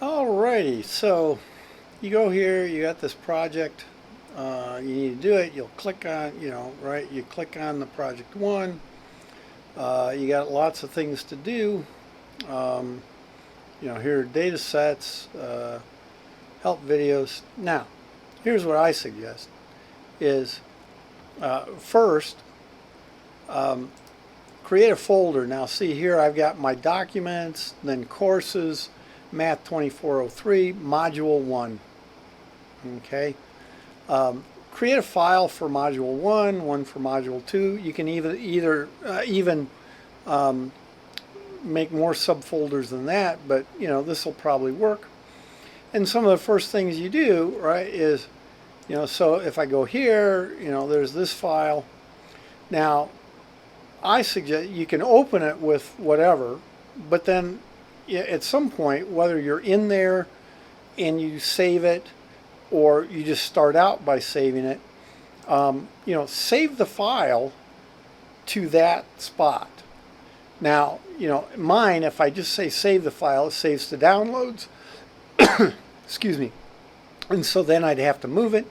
Alrighty, so you go here, you got this project, you need to do it, you'll click on, right, you click on the project one, you got lots of things to do, um, here are data sets, help videos. Now, here's what I suggest is first, create a folder. Now see here I've got my documents, then courses, math2403, module 1. Okay. Create a file for module 1, one for module 2. You can even make more subfolders than that, but this will probably work. And some of the first things you do, right, is so if I go here, there's this file. Now I suggest you can open it with whatever, but then at some point, whether you're in there and you save it or you just start out by saving it, save the file to that spot. Now, mine, if I just say save the file, it saves to downloads. Excuse me. And so then I'd have to move it,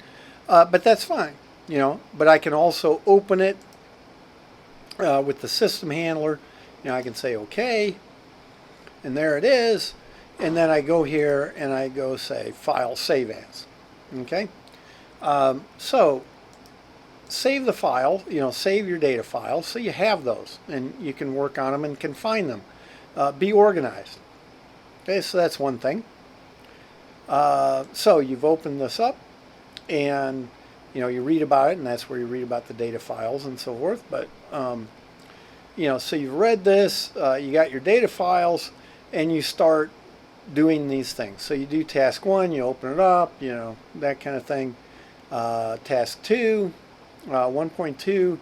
but that's fine, But I can also open it with the system handler. I can say OK, and there it is. And then I go here and I go say file save as. Okay, so save the file. Save your data files so you have those and you can work on them and can find them. Be organized. Okay, so that's one thing. So you've opened this up and you read about it, and that's where you read about the data files and so forth. But so you've read this, you got your data files, and you start doing these things. So you do task 1, you open it up, that kind of thing. Task 2, 1.2,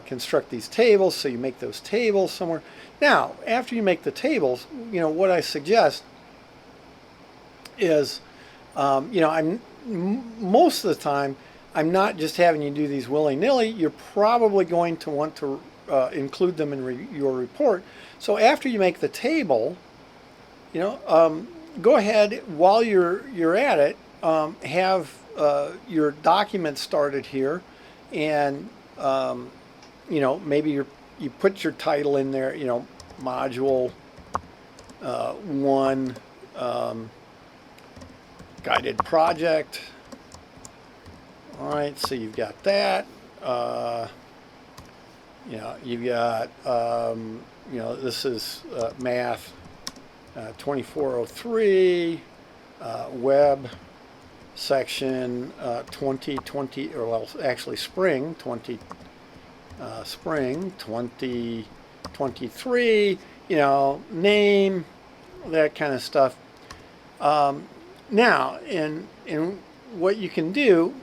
construct these tables. So you make those tables somewhere. Now, after you make the tables, what I suggest is, most of the time, I'm not just having you do these willy-nilly. You're probably going to want to include them in your report. So after you make the table, go ahead while you're at it, have your document started here, and maybe you put your title in there. Module 1 guided project. All right, so you've got that. You've got, this is math 2403, web section 2020, or well, actually spring 2023, name, that kind of stuff. Now, in what you can do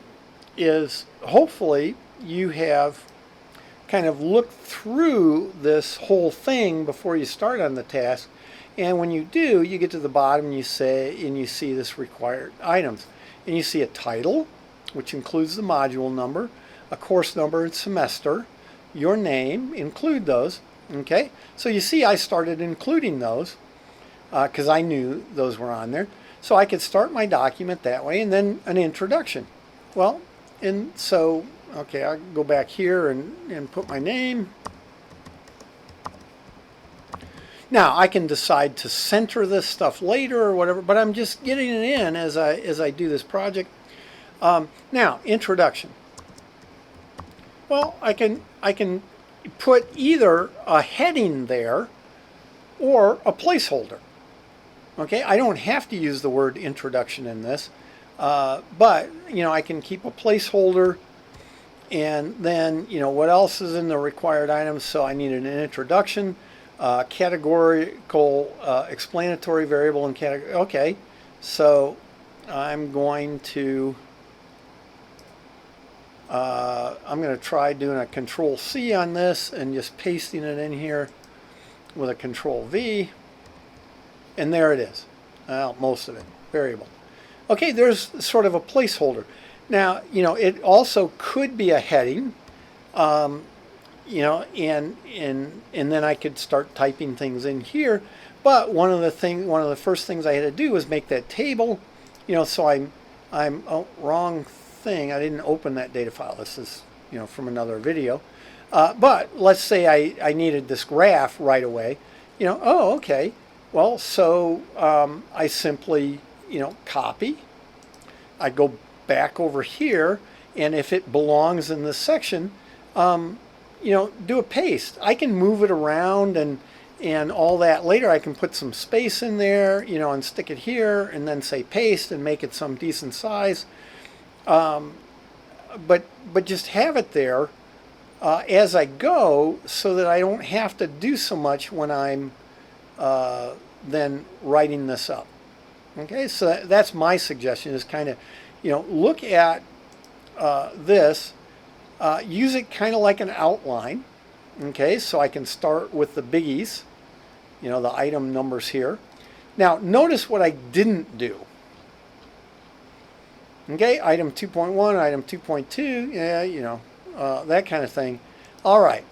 is hopefully you have kind of looked through this whole thing before you start on the task, and when you do, you get to the bottom and you see this required items, and you see a title, which includes the module number, a course number and semester, your name, include those. Okay, so you see I started including those because I knew those were on there, so I could start my document that way, and then an introduction. Well, and so okay, I'll go back here and put my name. Now I can decide to center this stuff later or whatever, but I'm just getting it in as I do this project. Now, introduction. Well, I can put either a heading there or a placeholder. Okay, I don't have to use the word introduction in this, but I can keep a placeholder. And then, what else is in the required items? So I need an introduction, categorical, explanatory variable, and category. Okay, so I'm going to try doing a Control-C on this and just pasting it in here with a Control-V, and there it is. Well, most of it, variable. Okay, there's sort of a placeholder. Now, it also could be a heading, and then I could start typing things in here. But one of the first things I had to do was make that table. So oh, wrong thing. I didn't open that data file. This is from another video. But let's say I needed this graph right away. Oh, okay. Well, so I simply copy. I go back over here, and if it belongs in this section, do a paste. I can move it around and all that later. I can put some space in there, and stick it here, and then say paste and make it some decent size. But just have it there as I go, so that I don't have to do so much when I'm then writing this up. Okay, so that's my suggestion, is kind of, look at this, use it kind of like an outline. Okay, so I can start with the biggies, the item numbers here. Now, notice what I didn't do. Okay, item 2.1, item 2.2, yeah, that kind of thing. All right,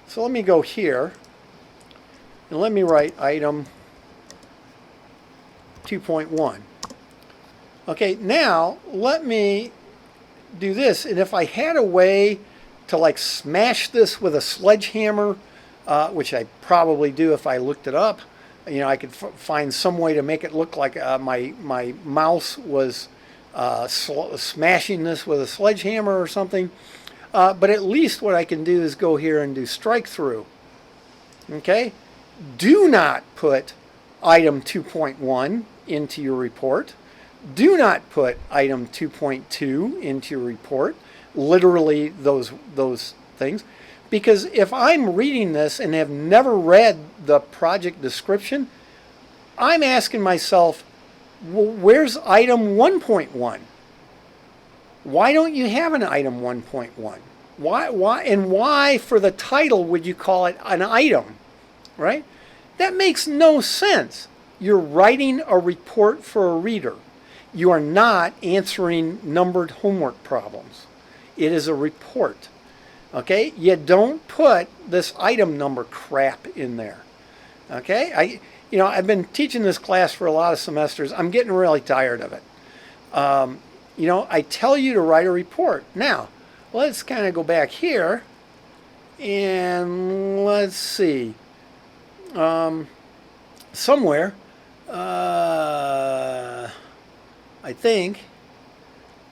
so let me go here, and let me write item 2.1. Okay, now let me do this, and if I had a way to like smash this with a sledgehammer, which I probably do if I looked it up, I could find some way to make it look like my mouse was smashing this with a sledgehammer or something. But at least what I can do is go here and do strike through. Okay? Do not put item 2.1 into your report. Do not put item 2.2 into your report. Literally those things. Because if I'm reading this and have never read the project description, I'm asking myself, well, where's item 1.1? Why don't you have an item 1.1? Why for the title would you call it an item, right? That makes no sense. You're writing a report for a reader. You are not answering numbered homework problems. It is a report. Okay? You don't put this item number crap in there. Okay? I've been teaching this class for a lot of semesters. I'm getting really tired of it. I tell you to write a report. Now, let's kind of go back here and let's see. Somewhere, I think,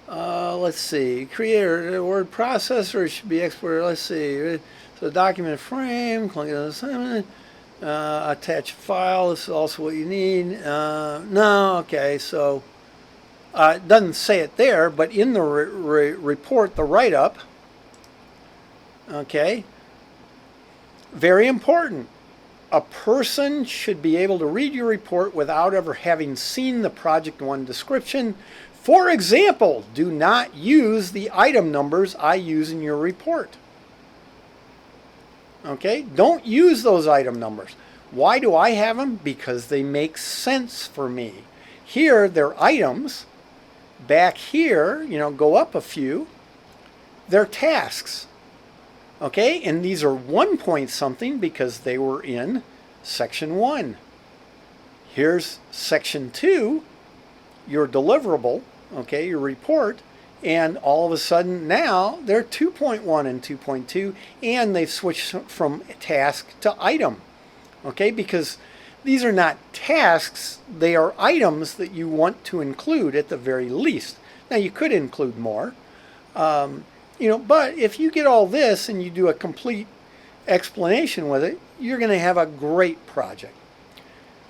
let's see, create a word processor, it should be exported, let's see, so document frame, click on assignment, attach a file, this is also what you need. No, okay, so it doesn't say it there, but in the report, the write-up, okay, very important. A person should be able to read your report without ever having seen the Project 1 description. For example, do not use the item numbers I use in your report. Okay, don't use those item numbers. Why do I have them? Because they make sense for me. Here, they're items. Back here, go up a few. They're tasks. Okay, and these are 1 point something because they were in section 1. Here's section 2, your deliverable, okay, your report, and all of a sudden now they're 2.1 and 2.2, and they've switched from task to item. Okay, because these are not tasks, they are items that you want to include at the very least. Now you could include more. But if you get all this and you do a complete explanation with it, you're going to have a great project.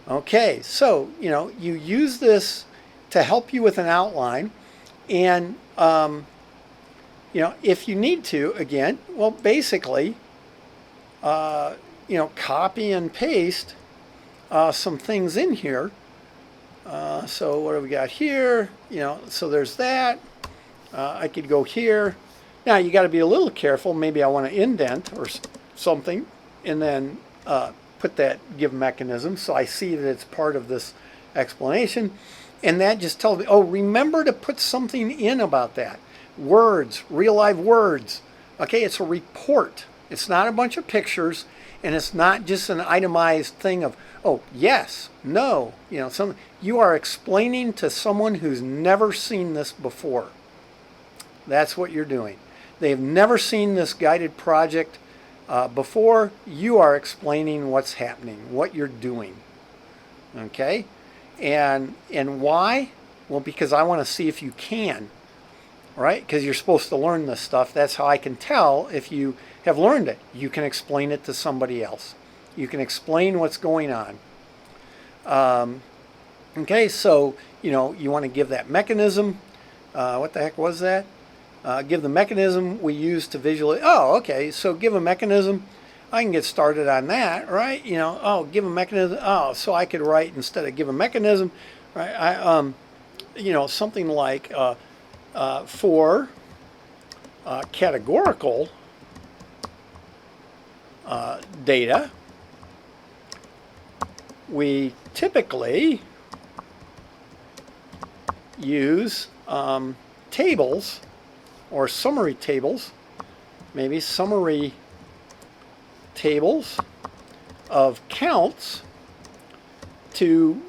Okay, so, you use this to help you with an outline. And, if you need to, again, well, basically, copy and paste some things in here. So what do we got here? So there's that. I could go here. Now you got to be a little careful. Maybe I want to indent or something, and then put that give mechanism so I see that it's part of this explanation. And that just tells me, oh, remember to put something in about that. Words, real live words. Okay, it's a report. It's not a bunch of pictures, And it's not just an itemized thing of, oh, yes, no, you are explaining to someone who's never seen this before. That's what you're doing. They've never seen this guided project before. You are explaining what's happening, what you're doing. Okay? And why? Well, because I want to see if you can. Right? Because you're supposed to learn this stuff. That's how I can tell if you have learned it. You can explain it to somebody else. You can explain what's going on. Okay, so, you want to give that mechanism. What the heck was that? Give the mechanism we use to visualize. Oh, okay, so give a mechanism. I can get started on that, right? Give a mechanism. Oh, so I could write, instead of give a mechanism, right? Something like for categorical data, we typically use tables or summary tables, maybe summary tables of counts to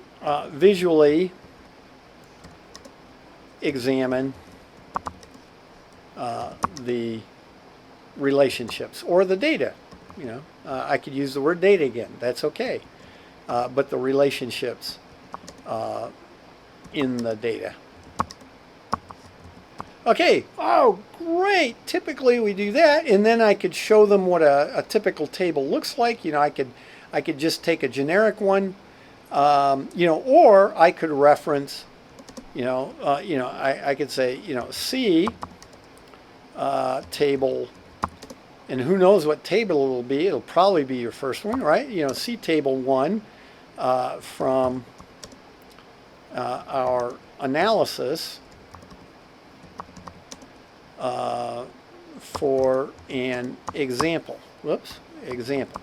visually examine the relationships or the data. I could use the word data again. That's okay. But the relationships in the data. Okay. Oh, great. Typically we do that, and then I could show them what a typical table looks like. I could just take a generic one, or I could reference. I could say, C table, and who knows what table it will be. It'll probably be your first one, right? C table 1 from our analysis for an example. Whoops, example.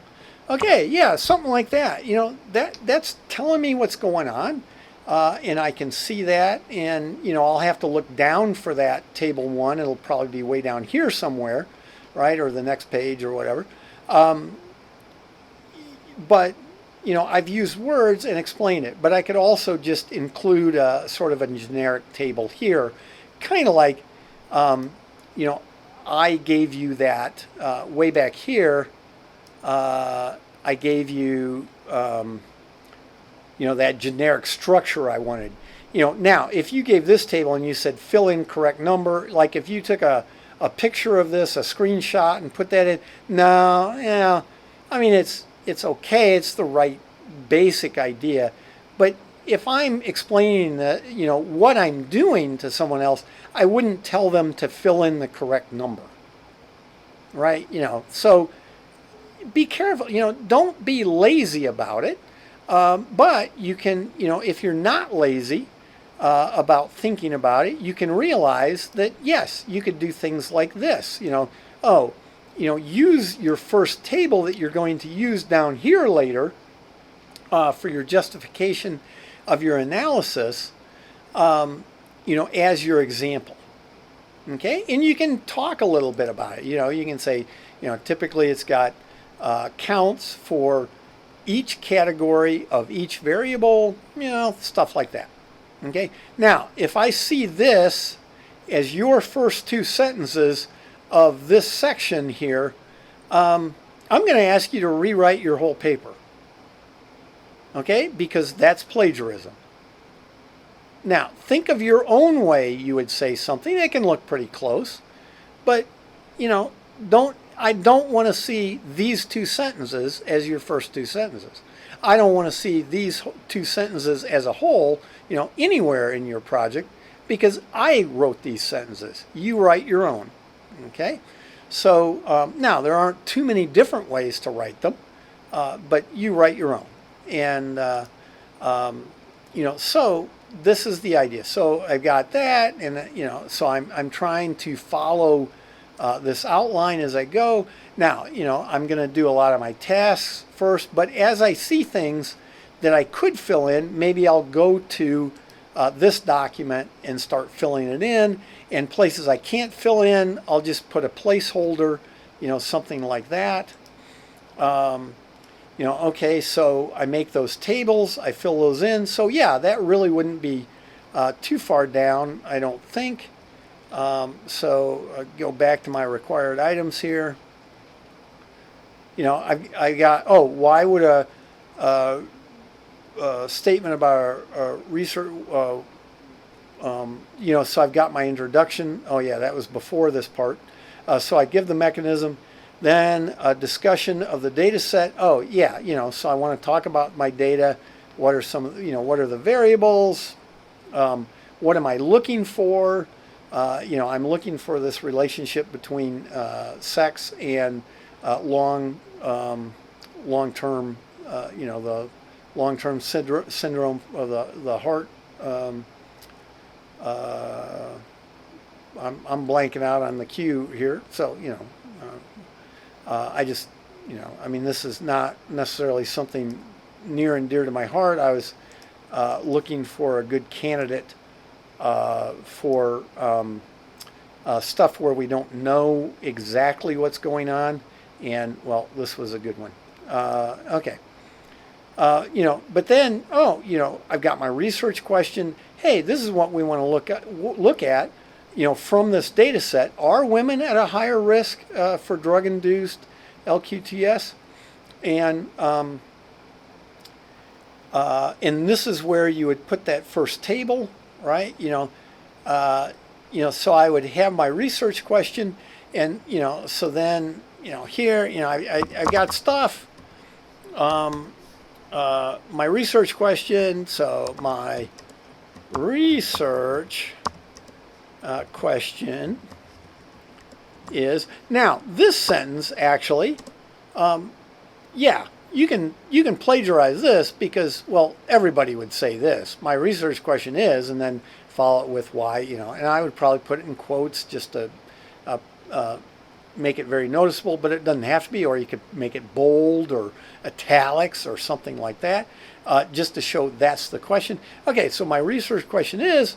Okay, yeah, something like that. That's telling me what's going on. And I can see that, and I'll have to look down for that table 1. It'll probably be way down here somewhere, right, or the next page or whatever. But I've used words and explained it. But I could also just include sort of a generic table here, kind of like I gave you that way back here. I gave you. That generic structure I wanted. Now, if you gave this table and you said fill in correct number, like if you took a picture of this, a screenshot, and put that in, no, I mean, it's okay. It's the right basic idea. But if I'm explaining what I'm doing to someone else, I wouldn't tell them to fill in the correct number, right? So be careful. Don't be lazy about it. But you can, if you're not lazy about thinking about it, you can realize that, yes, you could do things like this. Use your first table that you're going to use down here later for your justification of your analysis, as your example. Okay? And you can talk a little bit about it. You can say, typically it's got counts for each category of each variable, stuff like that. Okay. Now, if I see this as your first 2 sentences of this section here, I'm going to ask you to rewrite your whole paper. Okay, because that's plagiarism. Now, think of your own way you would say something. It can look pretty close, but I don't want to see these 2 sentences as your first 2 sentences. I don't want to see these 2 sentences as a whole, anywhere in your project, because I wrote these sentences. You write your own. Okay? So now there aren't too many different ways to write them, but you write your own. And so this is the idea. So I've got that, and so I'm trying to follow this outline as I go. Now, I'm going to do a lot of my tasks first, but as I see things that I could fill in, maybe I'll go to this document and start filling it in. And places I can't fill in, I'll just put a placeholder, something like that. Okay, so I make those tables, I fill those in. So yeah, that really wouldn't be too far down, I don't think. So go back to my required items here. I got, oh, why would a statement about research, so I've got my introduction. Oh yeah, that was before this part. So I give the mechanism, then a discussion of the data set. Oh yeah, so I want to talk about my data. What are what are the variables? What am I looking for? I'm looking for this relationship between sex and long-term, the long-term syndrome of the heart. I'm blanking out on the cue here. So, I just, I mean, this is not necessarily something near and dear to my heart. I was looking for a good candidate for stuff where we don't know exactly what's going on. And, well, this was a good one. Okay. But then, I've got my research question. Hey, this is what we want to look at, from this data set. Are women at a higher risk for drug-induced LQTS? And this is where you would put that first table, right? So I would have my research question, and so then here, I've got stuff. My research question. So my research question is, now this sentence actually, yeah, you can plagiarize this because, well, everybody would say this. My research question is, and then follow it with why, and I would probably put it in quotes just to make it very noticeable, but it doesn't have to be, or you could make it bold or italics or something like that, just to show that's the question. Okay, so my research question is,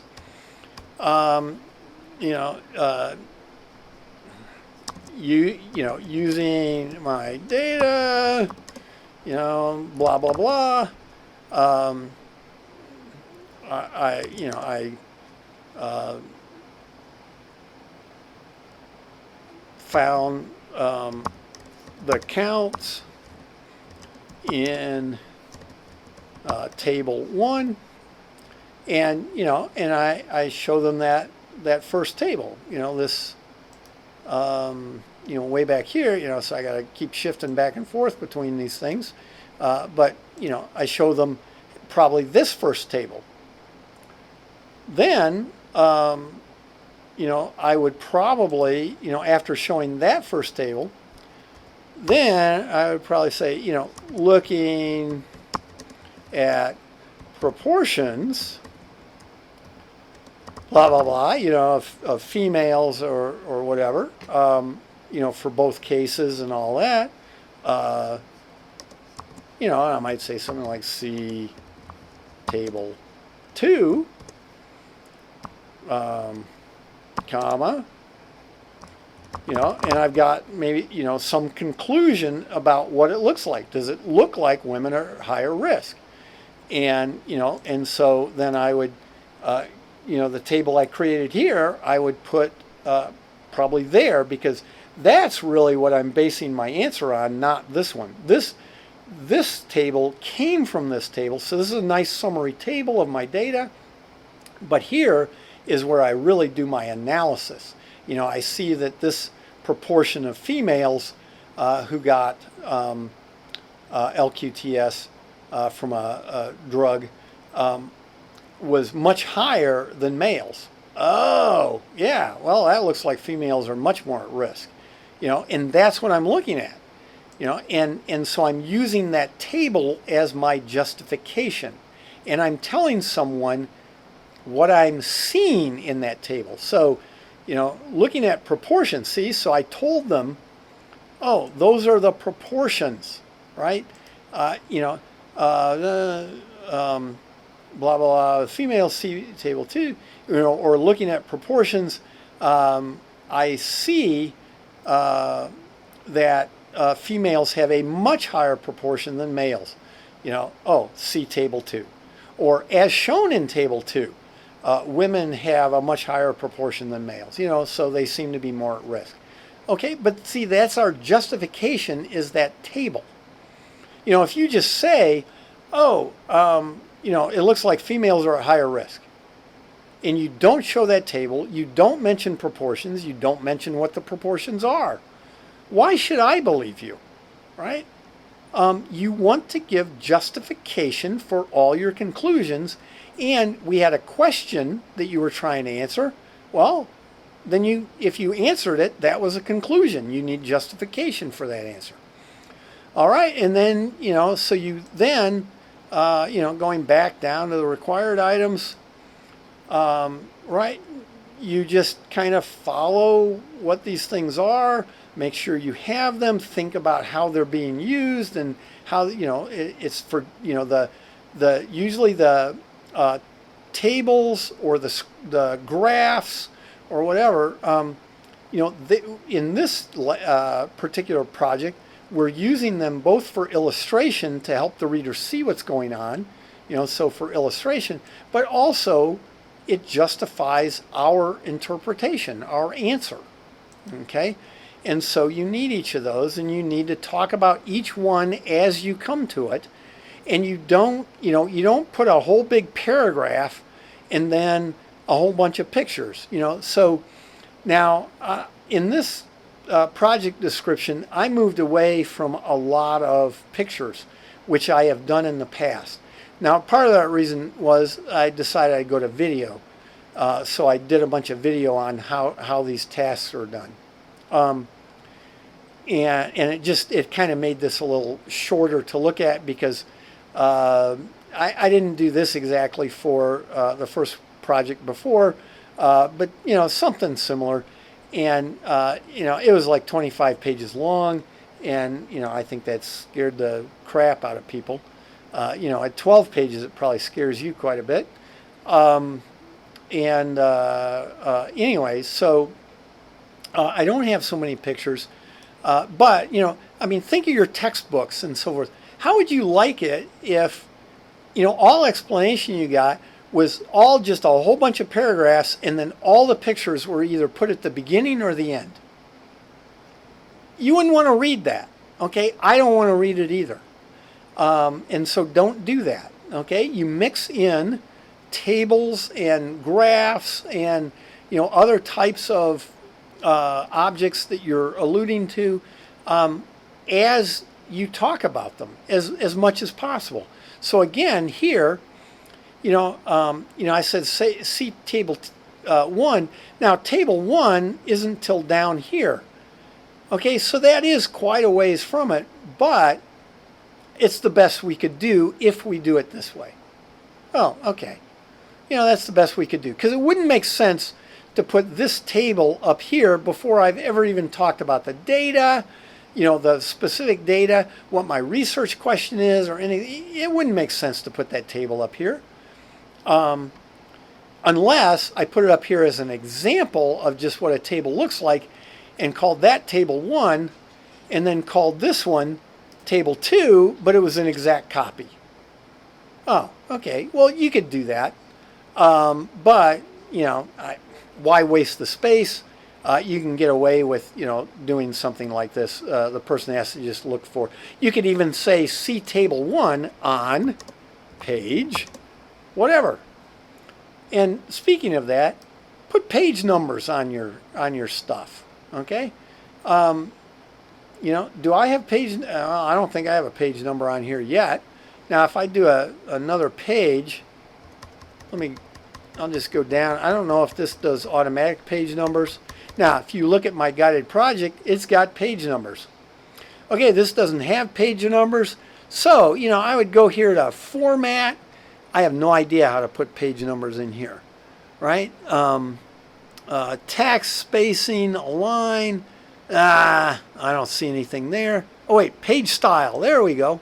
using my data, blah blah blah. I found the counts in table 1, and I show them that first table, this way back here, so I got to keep shifting back and forth between these things, but I show them probably this first table. Then I would probably, after showing that first table, then I would probably say, looking at proportions, blah, blah, blah, of females or whatever, for both cases and all that. I might say something like see table 2, comma, and I've got maybe, some conclusion about what it looks like. Does it look like women are higher risk? And, and so then I would, the table I created here, I would put probably there, because that's really what I'm basing my answer on, not this one. This table came from this table, so this is a nice summary table of my data, but here is where I really do my analysis. I see that this proportion of females who got LQTS from a drug was much higher than males. Oh, yeah, well, that looks like females are much more at risk. And that's what I'm looking at. And so I'm using that table as my justification. And I'm telling someone what I'm seeing in that table. So, looking at proportions, see, so I told them, oh, those are the proportions, right? Blah, blah, female see table 2, or looking at proportions, I see that females have a much higher proportion than males. Oh, see Table 2. Or as shown in Table 2, women have a much higher proportion than males, so they seem to be more at risk. Okay, but see, that's our justification, is that table. If you just say, oh, it looks like females are at higher risk, and you don't show that table, you don't mention proportions, you don't mention what the proportions are, why should I believe you, right? You want to give justification for all your conclusions, and we had a question that you were trying to answer. Well, then if you answered it, that was a conclusion. You need justification for that answer. All right, and then, so you then, going back down to the required items, right, you just kind of follow what these things are, make sure you have them, think about how they're being used, and how, it's for, usually the tables or the graphs or whatever, in this particular project, we're using them both for illustration to help the reader see what's going on, so for illustration, but also it justifies our interpretation, our answer, okay? And so you need each of those, and you need to talk about each one as you come to it, and you don't put a whole big paragraph and then a whole bunch of pictures, So now in this project description, I moved away from a lot of pictures, which I have done in the past. Now, part of that reason was I decided I'd go to video. So I did a bunch of video on how these tasks are done. And it kind of made this a little shorter to look at, because I didn't do this exactly for the first project before, but something similar. And it was like 25 pages long, and I think that scared the crap out of people. At 12 pages, it probably scares you quite a bit. Anyway, so I don't have so many pictures, but think of your textbooks and so forth. How would you like it if all explanation you got was all just a whole bunch of paragraphs, and then all the pictures were either put at the beginning or the end? You wouldn't want to read that, okay? I don't want to read it either. And so don't do that, okay? You mix in tables and graphs and other types of objects that you're alluding to as you talk about them as much as possible. So again, here, I said see table 1. Now table 1 isn't till down here. Okay, so that is quite a ways from it, but it's the best we could do if we do it this way. Oh, okay. That's the best we could do, because it wouldn't make sense to put this table up here before I've ever even talked about the data, the specific data, what my research question is, or anything. It wouldn't make sense to put that table up here. Unless I put it up here as an example of just what a table looks like, and called that table 1, and then called this one table 2, but it was an exact copy. Oh, okay. Well, you could do that. But, why waste the space? You can get away with, doing something like this. The person has to just look for. You could even say, see table 1 on page whatever. And speaking of that, put page numbers on your stuff. Okay? Do I have page? I don't think I have a page number on here yet. Now, if I do another page, I'll just go down. I don't know if this does automatic page numbers. Now, if you look at my guided project, it's got page numbers. Okay, this doesn't have page numbers. So, I would go here to format. I have no idea how to put page numbers in here, right? Text, spacing, align. I don't see anything there. Oh, wait, page style. There we go,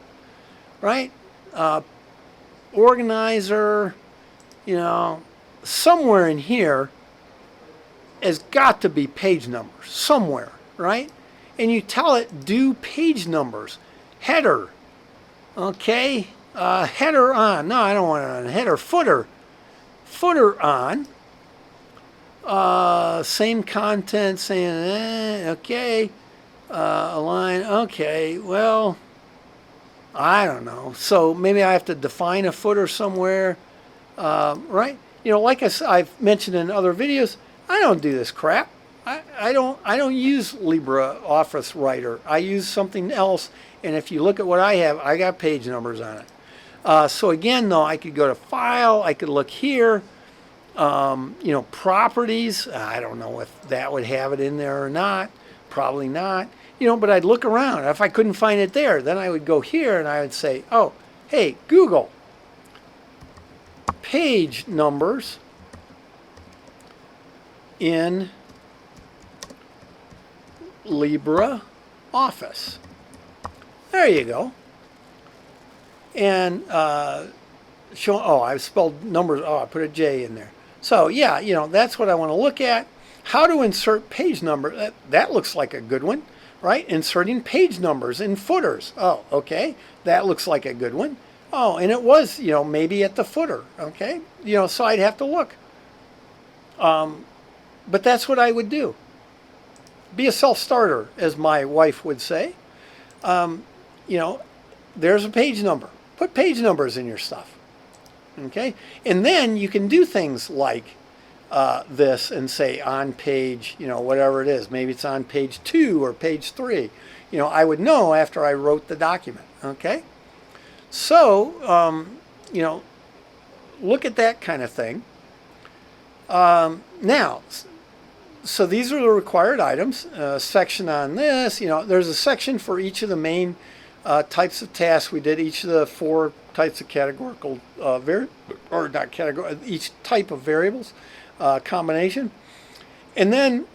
right? Organizer, somewhere in here has got to be page numbers somewhere, right? and you tell it do page numbers, header, okay, header on. No, I don't want it on header. Footer on. Same content, saying okay. Align. Okay. Well, I don't know. So maybe I have to define a footer somewhere, right? Like I've mentioned in other videos, I don't do this crap. I don't use LibreOffice Writer. I use something else. And if you look at what I have, I got page numbers on it. So again, though, I could go to File. I could look here. Properties. I don't know if that would have it in there or not. Probably not. But I'd look around. If I couldn't find it there, then I would go here and I would say, oh, hey, Google, page numbers in LibreOffice. There you go. And I've spelled numbers. Oh, I put a J in there. So yeah, that's what I want to look at. How to insert page number. That looks like a good one, right? Inserting page numbers in footers. Oh, okay. That looks like a good one. Oh, and it was, maybe at the footer. Okay. So I'd have to look. But that's what I would do. Be a self-starter, as my wife would say. There's a page number. Put page numbers in your stuff. Okay, and then you can do things like this and say on page, whatever it is. Maybe it's on page 2 or page 3. I would know after I wrote the document. Okay, so look at that kind of thing. Now, so these are the required items. Section on this. There's a section for each of the main types of tasks. We did each of the 4 types of categorical each type of variables combination. And then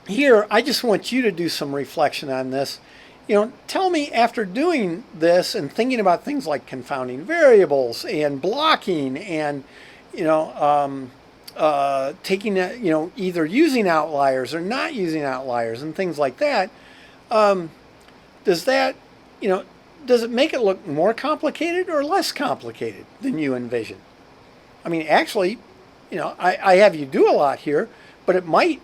here, I just want you to do some reflection on this. Tell me, after doing this and thinking about things like confounding variables and blocking and taking either using outliers or not using outliers and things like that, does it make it look more complicated or less complicated than you envision? I mean, actually, I have you do a lot here, but it might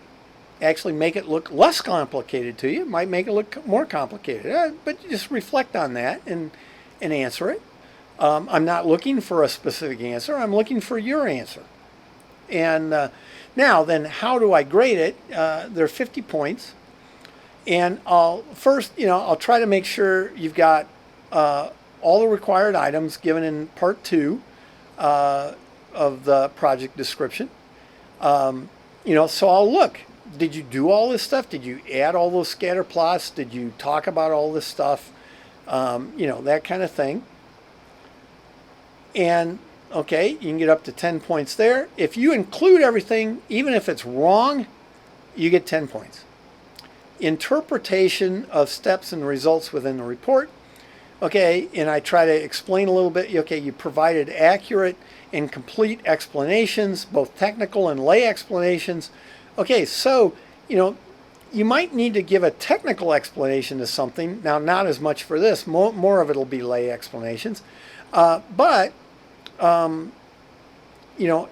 actually make it look less complicated to you. It might make it look more complicated. But just reflect on that and answer it. I'm not looking for a specific answer. I'm looking for your answer. And now, then, how do I grade it? There are 50 points. And I'll try to make sure you've got all the required items given in part 2 of the project description. So I'll look. Did you do all this stuff? Did you add all those scatter plots? Did you talk about all this stuff? That kind of thing. And okay, you can get up to 10 points there. If you include everything, even if it's wrong, you get 10 points. Interpretation of steps and results within the report. Okay, and I try to explain a little bit. Okay, you provided accurate and complete explanations, both technical and lay explanations. Okay, so, you might need to give a technical explanation to something. Now, not as much for this. More of it will be lay explanations. But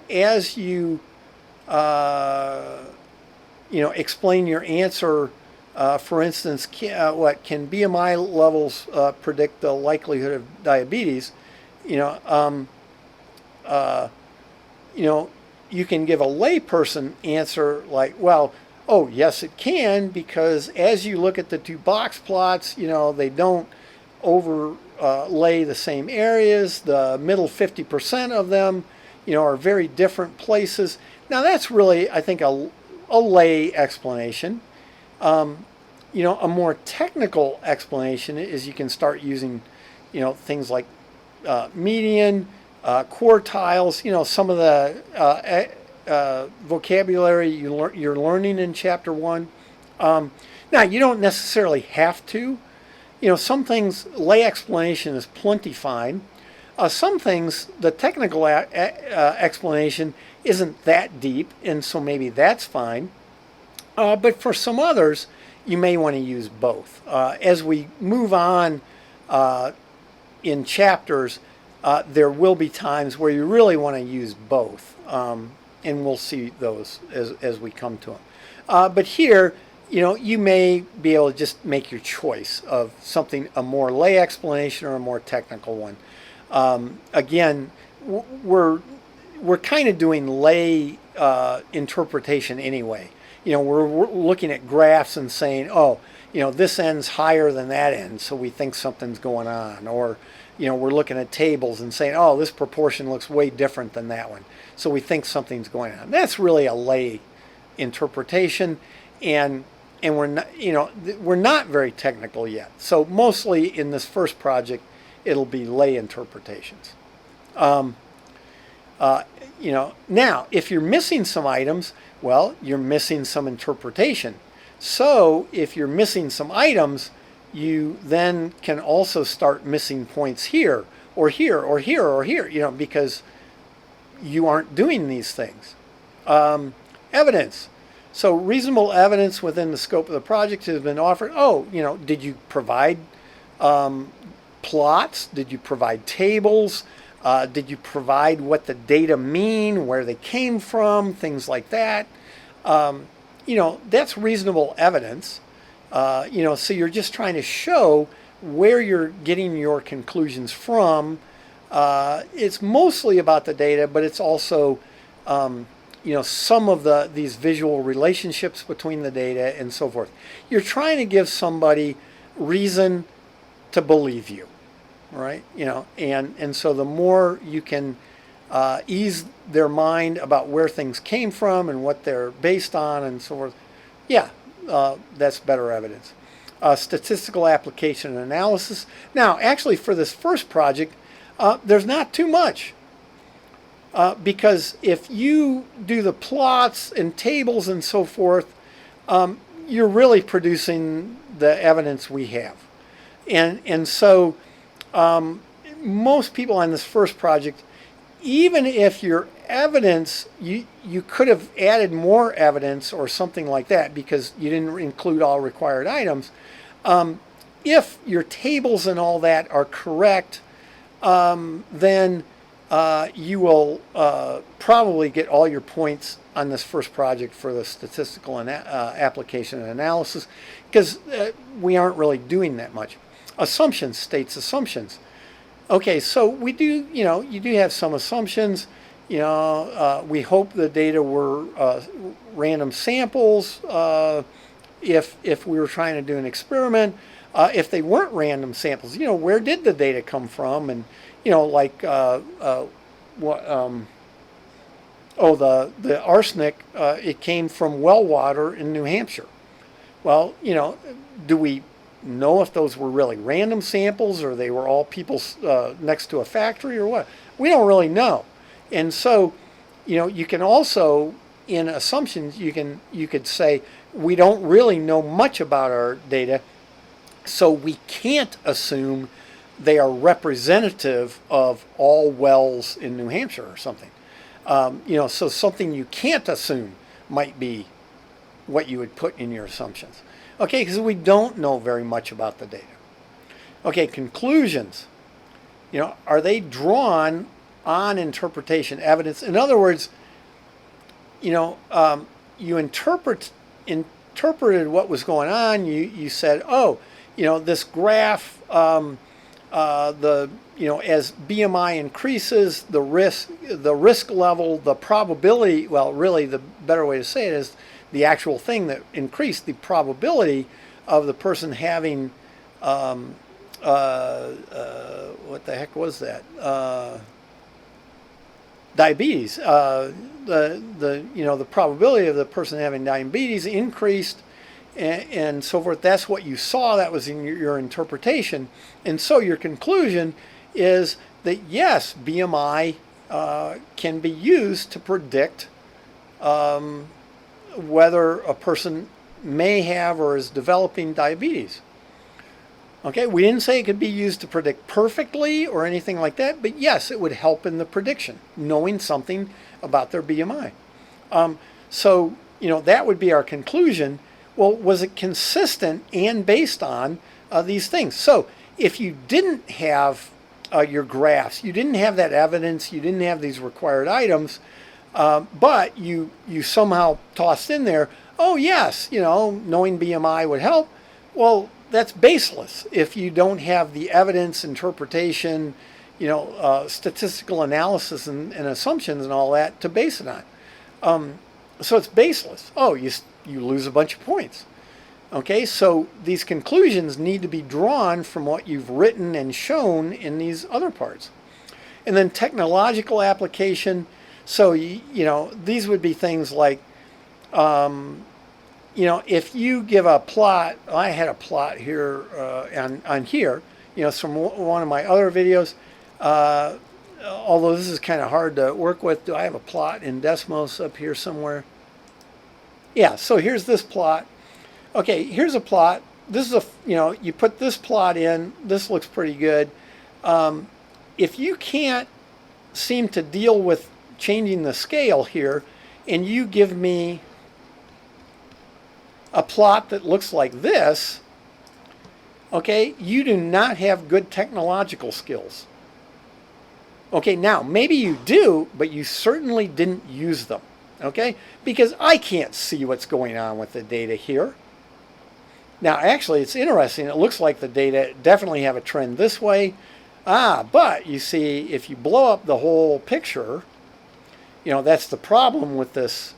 as you, explain your answer, for instance, can BMI levels predict the likelihood of diabetes? You can give a layperson answer like, well, oh, yes, it can, because as you look at the 2 box plots, they don't overlay the same areas. The middle 50% of them, are very different places. Now, that's really, I think, a lay explanation. A more technical explanation is you can start using, things like median, quartiles, some of the vocabulary you're learning in Chapter 1. Now, you don't necessarily have to. Some things, lay explanation is plenty fine. Some things, the technical explanation isn't that deep, and so maybe that's fine. But for some others, you may want to use both. As we move on in chapters, there will be times where you really want to use both, and we'll see those as we come to them. But here, you may be able to just make your choice of something, a more lay explanation or a more technical one. Again, we're kind of doing lay interpretation anyway. We're looking at graphs and saying, oh, this end's higher than that end, so we think something's going on. Or, we're looking at tables and saying, oh, this proportion looks way different than that one, so we think something's going on. That's really a lay interpretation, and we're not very technical yet. So mostly in this first project, it'll be lay interpretations. Now, if you're missing some items, well, you're missing some interpretation. So if you're missing some items, you then can also start missing points here, or here, or here, or here, because you aren't doing these things. Evidence. So reasonable evidence within the scope of the project has been offered. Oh, did you provide plots? Did you provide tables? Did you provide what the data mean, where they came from, things like that? That's reasonable evidence. So you're just trying to show where you're getting your conclusions from. It's mostly about the data, but it's also, some of these visual relationships between the data and so forth. You're trying to give somebody reason to believe you, right? And so the more you can ease their mind about where things came from and what they're based on and so forth, that's better evidence. Statistical application and analysis. Now, actually, for this first project, there's not too much. Because if you do the plots and tables and so forth, you're really producing the evidence we have. And so most people on this first project, even if your evidence, you could have added more evidence or something like that because you didn't include all required items. If your tables and all that are correct, then you will probably get all your points on this first project for the statistical application and analysis, because we aren't really doing that much. Assumptions, states assumptions. Okay, so we do, you do have some assumptions. We hope the data were random samples if we were trying to do an experiment. If they weren't random samples, where did the data come from? And the arsenic, it came from well water in New Hampshire. Well, do we know if those were really random samples or they were all people next to a factory or what? We don't really know. And so, you can also, in assumptions, you could say, we don't really know much about our data, so we can't assume they are representative of all wells in New Hampshire or something. So something you can't assume might be what you would put in your assumptions. Okay, because we don't know very much about the data. Okay, conclusions. Are they drawn on interpretation evidence? In other words, you interpreted what was going on. You said, oh, this graph, as BMI increases, the risk level, the probability, well, really the better way to say it is the actual thing that increased the probability of the person having, what the heck was that? Diabetes. The probability of the person having diabetes increased, and so forth. That's what you saw. That was in your interpretation. And so your conclusion is that yes, BMI can be used to predict whether a person may have or is developing diabetes. Okay, we didn't say it could be used to predict perfectly or anything like that, but yes, it would help in the prediction, knowing something about their BMI. So, that would be our conclusion. Well, was it consistent and based on these things? So if you didn't have your graphs, you didn't have that evidence, you didn't have these required items, but you somehow tossed in there, oh yes, knowing BMI would help. Well, that's baseless if you don't have the evidence, interpretation, statistical analysis and assumptions and all that to base it on. So it's baseless. Oh, you lose a bunch of points. Okay, so these conclusions need to be drawn from what you've written and shown in these other parts. And then technological application. So, these would be things like, if you give a plot, I had a plot here on here, it's from one of my other videos. Although this is kind of hard to work with. Do I have a plot in Desmos up here somewhere? Yeah, so here's this plot. Okay, here's a plot. This is you put this plot in. This looks pretty good. If you can't seem to deal with changing the scale here, and you give me a plot that looks like this, okay, you do not have good technological skills. Okay, now maybe you do, but you certainly didn't use them, okay? Because I can't see what's going on with the data here. Now, actually, it's interesting. It looks like the data definitely have a trend this way. But you see, if you blow up the whole picture, that's the problem with this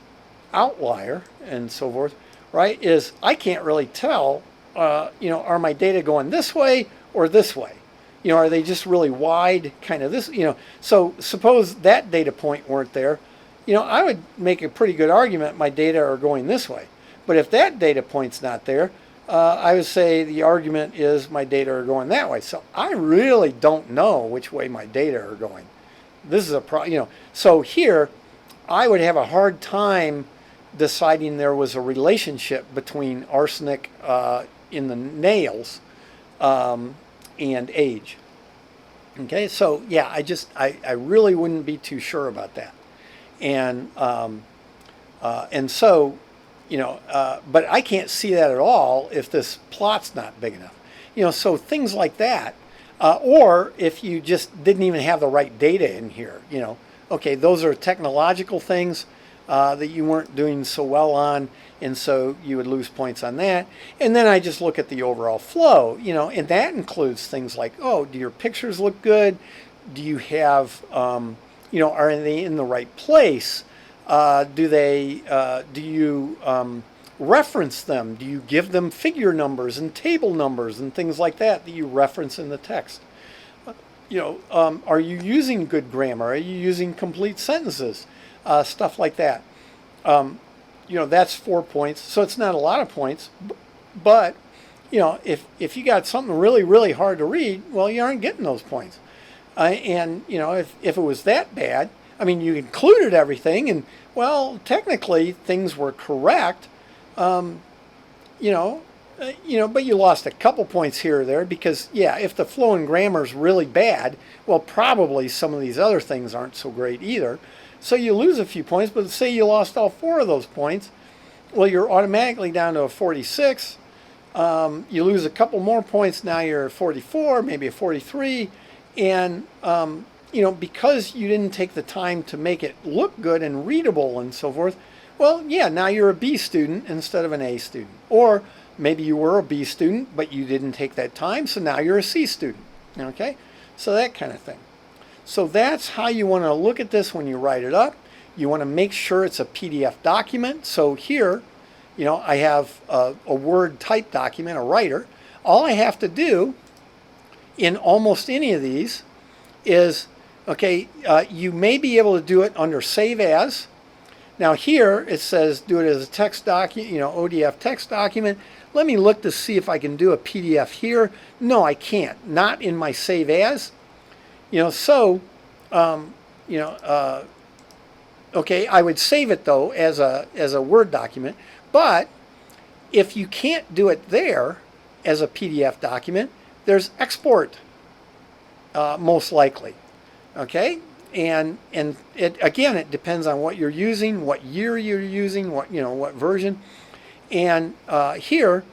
outlier and so forth, right? Is I can't really tell, are my data going this way or this way? Are they just really wide, kind of this, So suppose that data point weren't there, I would make a pretty good argument my data are going this way. But if that data point's not there, I would say the argument is my data are going that way. So I really don't know which way my data are going. This is a so here I would have a hard time deciding there was a relationship between arsenic in the nails and age. Okay, so yeah, I really wouldn't be too sure about that. And so, but I can't see that at all if this plot's not big enough. So things like that, or if you just didn't even have the right data in here, okay, those are technological things that you weren't doing so well on, and so you would lose points on that. And then I just look at the overall flow, and that includes things like, oh, do your pictures look good? Do you have, are they in the right place? Do you reference them? Do you give them figure numbers and table numbers and things like that you reference in the text? Are you using good grammar? Are you using complete sentences? Stuff like that. That's 4 points. So it's not a lot of points, but if you got something really, really hard to read, well, you aren't getting those points. And if it was that bad, I mean, you included everything, and well, technically things were correct, but you lost a couple points here or there because, yeah, if the flow and grammar is really bad, well, probably some of these other things aren't so great either. So you lose a few points, but say you lost all 4 of those points, well, you're automatically down to a 46. You lose a couple more points, now you're 44, maybe a 43, and because you didn't take the time to make it look good and readable and so forth, well, yeah, now you're a B student instead of an A student. Or maybe you were a B student, but you didn't take that time, so now you're a C student. Okay? So that kind of thing. So that's how you want to look at this when you write it up. You want to make sure it's a PDF document. So here, I have a Word type document, a writer. All I have to do in almost any of these is, okay, you may be able to do it under Save As. Now here it says do it as a text document, ODF text document. Let me look to see if I can do a PDF here. No, I can't. Not in my Save As. Okay, I would save it though as a Word document. But if you can't do it there as a PDF document, there's export, most likely. Okay, and it again, it depends on what you're using, what year you're using, what version. And here,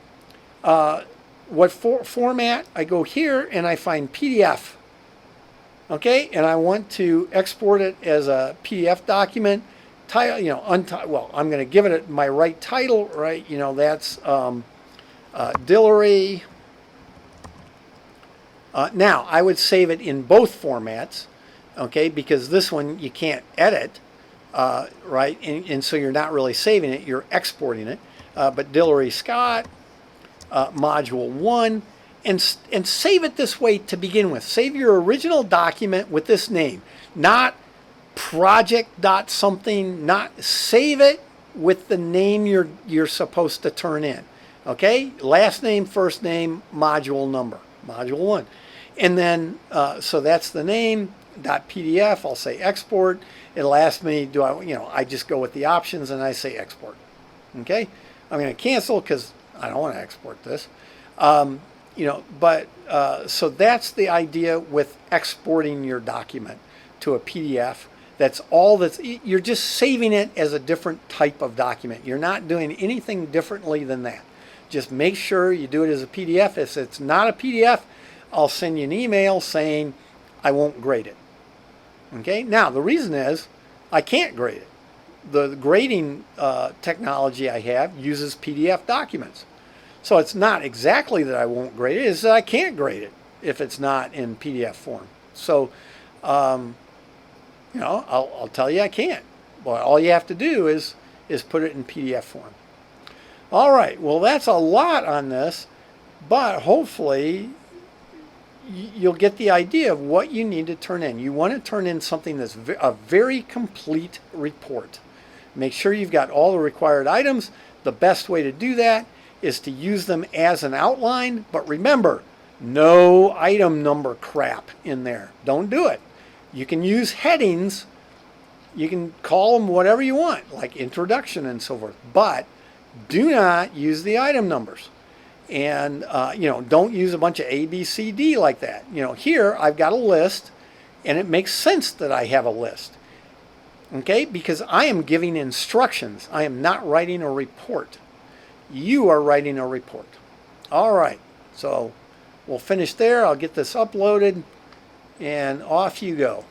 what format? I go here and I find PDF. Okay, and I want to export it as a PDF document. Title, you know, well, I'm going to give it my right title, right? You know, that's Dillery. Now, I would save it in both formats, okay, because this one you can't edit, right? And so you're not really saving it, you're exporting it. But Dillery Scott, module 1, and save it this way to begin with. Save your original document with this name, not project.something, not save it with the name you're supposed to turn in. Okay, last name, first name, module number, module 1. And then, so that's the name, .pdf, I'll say export. It'll ask me, I just go with the options and I say export. Okay, I'm going to cancel because I don't want to export this. So that's the idea with exporting your document to a PDF. That's all you're just saving it as a different type of document. You're not doing anything differently than that. Just make sure you do it as a PDF. If it's not a PDF, I'll send you an email saying I won't grade it. Okay, now the reason is I can't grade it. The grading technology I have uses PDF documents. So it's not exactly that I won't grade it, it's that I can't grade it if it's not in PDF form. So, I'll tell you I can't. Well, all you have to do is put it in PDF form. All right, well, that's a lot on this, but hopefully you'll get the idea of what you need to turn in. You want to turn in something that's a very complete report. Make sure you've got all the required items. The best way to do that is to use them as an outline, but remember, no item number crap in there. Don't do it. You can use headings. You can call them whatever you want, like introduction and so forth, but do not use the item numbers. And, don't use a bunch of A, B, C, D like that. Here I've got a list, and it makes sense that I have a list. Okay, because I am giving instructions. I am not writing a report. You are writing a report. All right, so we'll finish there. I'll get this uploaded, and off you go.